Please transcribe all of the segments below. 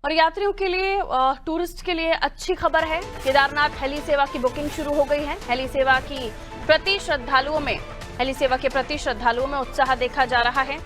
और यात्रियों के लिए, टूरिस्ट के लिए अच्छी खबर है। केदारनाथ हेली सेवा की बुकिंग शुरू हो गई है। हेली सेवा के प्रति श्रद्धालुओं में उत्साह देखा जा रहा है।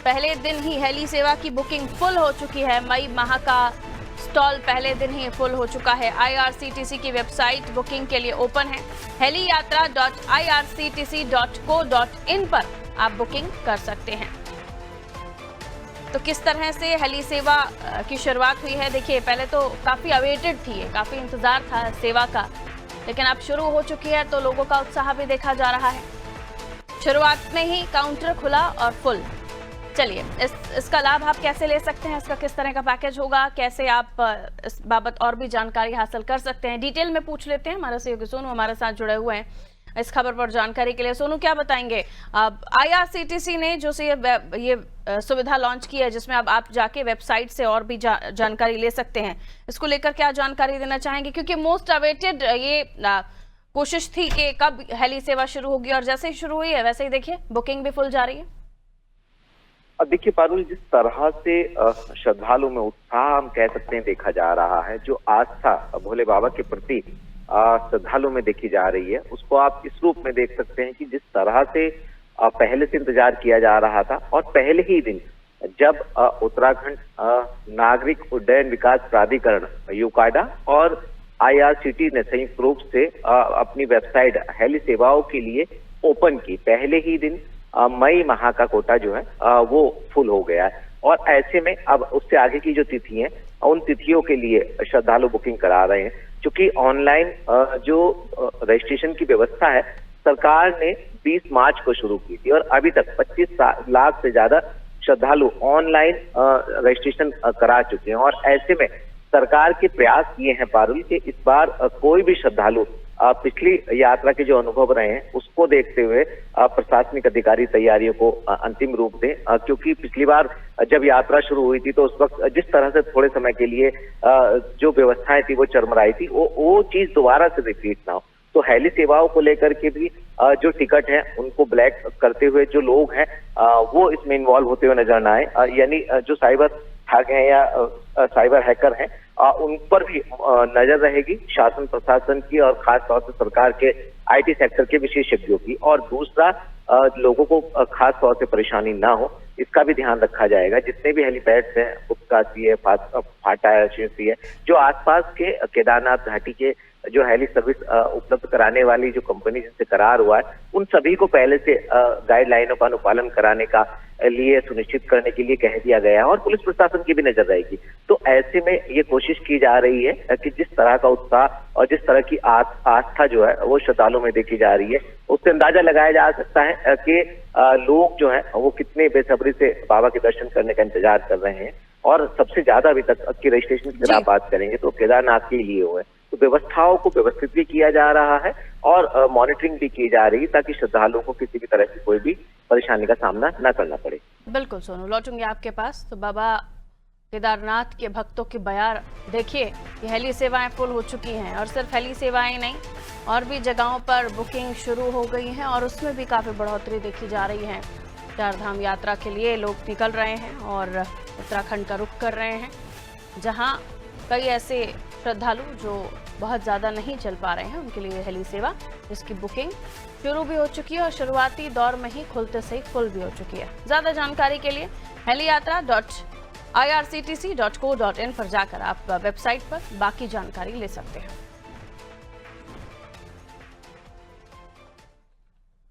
पहले दिन ही हेली सेवा की बुकिंग फुल हो चुकी है। मई माह का स्टॉल पहले दिन ही फुल हो चुका है। IRCTC की वेबसाइट बुकिंग के लिए ओपन है। heliyatra.irctc.co.in पर आप बुकिंग कर सकते हैं। तो किस तरह से हेली सेवा की शुरुआत हुई है, देखिए पहले तो काफी अवेटेड थी, काफी इंतजार था सेवा का, लेकिन अब शुरू हो चुकी है तो लोगों का उत्साह भी देखा जा रहा है। शुरुआत में ही काउंटर खुला और फुल। चलिए इसका लाभ आप कैसे ले सकते हैं, इसका किस तरह का पैकेज होगा, कैसे आप इस बाबत और भी जानकारी हासिल कर सकते हैं, डिटेल में पूछ लेते हैं। हमारे सहयोगी सोनू हमारे साथ जुड़े हुए हैं इस खबर पर जानकारी के लिए। सोनू, क्या बताएंगे? IRCTC ने जो से ये सुविधा लॉन्च की है, जिसमें अब आप जाके वेबसाइट से और भी जानकारी ले सकते हैं, इसको लेकर क्या जानकारी देना चाहेंगे? क्योंकि मोस्ट अवेटेड ये कोशिश थी कि कब हेली सेवा शुरू होगी, और जैसे ही शुरू हुई है वैसे ही देखिए बुकिंग भी फुल जा रही है। अब देखिए पारुल, जिस तरह से श्रद्धालु में उत्साह हम कह सकते हैं देखा जा रहा है, जो आस्था भोले बाबा के प्रति श्रद्धालु में देखी जा रही है, उसको आप इस रूप में देख सकते हैं कि जिस तरह से पहले से इंतजार किया जा रहा था, और पहले ही दिन जब उत्तराखंड नागरिक उड्डयन विकास प्राधिकरण यूकाडा और IRCTC ने संयुक्त रूप से अपनी वेबसाइट हेली सेवाओं के लिए ओपन की, पहले ही दिन मई माह का कोटा जो है वो फुल हो गया है। और ऐसे में अब उससे आगे की जो तिथि है, उन तिथियों के लिए श्रद्धालु बुकिंग करा रहे हैं। क्योंकि ऑनलाइन जो रजिस्ट्रेशन की व्यवस्था है, सरकार ने 20 मार्च को शुरू की थी, और अभी तक 25 लाख से ज्यादा श्रद्धालु ऑनलाइन रजिस्ट्रेशन करा चुके हैं। और ऐसे में सरकार के प्रयास किए हैं पारुल कि इस बार कोई भी श्रद्धालु पिछली यात्रा के जो अनुभव रहे हैं उसको देखते हुए प्रशासनिक अधिकारी तैयारियों को अंतिम रूप दें। क्योंकि पिछली बार जब यात्रा शुरू हुई थी तो उस वक्त जिस तरह से थोड़े समय के लिए जो व्यवस्थाएं थी वो चरमराई थी, वो चीज दोबारा से रिपीट ना हो। तो हेली सेवाओं को लेकर के भी जो टिकट है उनको ब्लैक करते हुए जो लोग हैं वो इसमें इन्वॉल्व होते हुए नजर ना आए। यानी जो साइबर ठग हैं या साइबर हैकर हैं, उन पर भी नजर रहेगी शासन प्रशासन की, और खास तौर से सरकार के IT सेक्टर के विशेषज्ञों की। और दूसरा, लोगों को खास तौर से परेशानी ना हो, इसका भी ध्यान रखा जाएगा। जितने भी हेलीपैड्स हैं, उत्काशी है, फाटा है, शिवसी है, जो आसपास के केदारनाथ घाटी के जो हेली सर्विस उपलब्ध कराने वाली जो कंपनी जिनसे करार हुआ है, उन सभी को पहले से गाइडलाइनों का अनुपालन कराने का लिए सुनिश्चित करने के लिए कह दिया गया है, और पुलिस प्रशासन की भी नजर रहेगी। तो ऐसे में ये कोशिश की जा रही है कि जिस तरह का उत्साह और जिस तरह की आस्था जो है वो श्रद्धालुओं में देखी जा रही है, उससे अंदाजा लगाया जा सकता है कि लोग जो है वो कितने बेसब्री से बाबा के दर्शन करने का इंतजार कर रहे हैं। और सबसे ज्यादा अभी तक की रजिस्ट्रेशन की आप बात करेंगे तो केदारनाथ के लिए हुए, तो व्यवस्थाओं को व्यवस्थित भी किया जा रहा है और मॉनिटरिंग भी की जा रही है, ताकि श्रद्धालुओं को किसी भी तरह की कोई भी परेशानी का सामना न करना पड़े। बिल्कुल सोनू, लौटूंगी आपके पास। तो बाबा केदारनाथ के भक्तों की बयार देखिए, ये हेली सेवाएं फुल हो चुकी हैं, और सिर्फ हेली सेवाएं नहीं, और भी जगहों पर बुकिंग शुरू हो गई हैं, और उसमें भी काफी बढ़ोतरी देखी जा रही है। चारधाम यात्रा के लिए लोग निकल रहे हैं और उत्तराखंड का रुख कर रहे हैं, जहां कई ऐसे श्रद्धालु जो बहुत ज़्यादा नहीं चल पा रहे हैं, उनके लिए हेली सेवा जिसकी बुकिंग शुरू भी हो चुकी है, और शुरुआती दौर में ही खुलते से ही फुल भी हो चुकी है। ज़्यादा जानकारी के लिए heliyatra.irctc.co.in पर जाकर आप वेबसाइट पर बाकी जानकारी ले सकते हैं।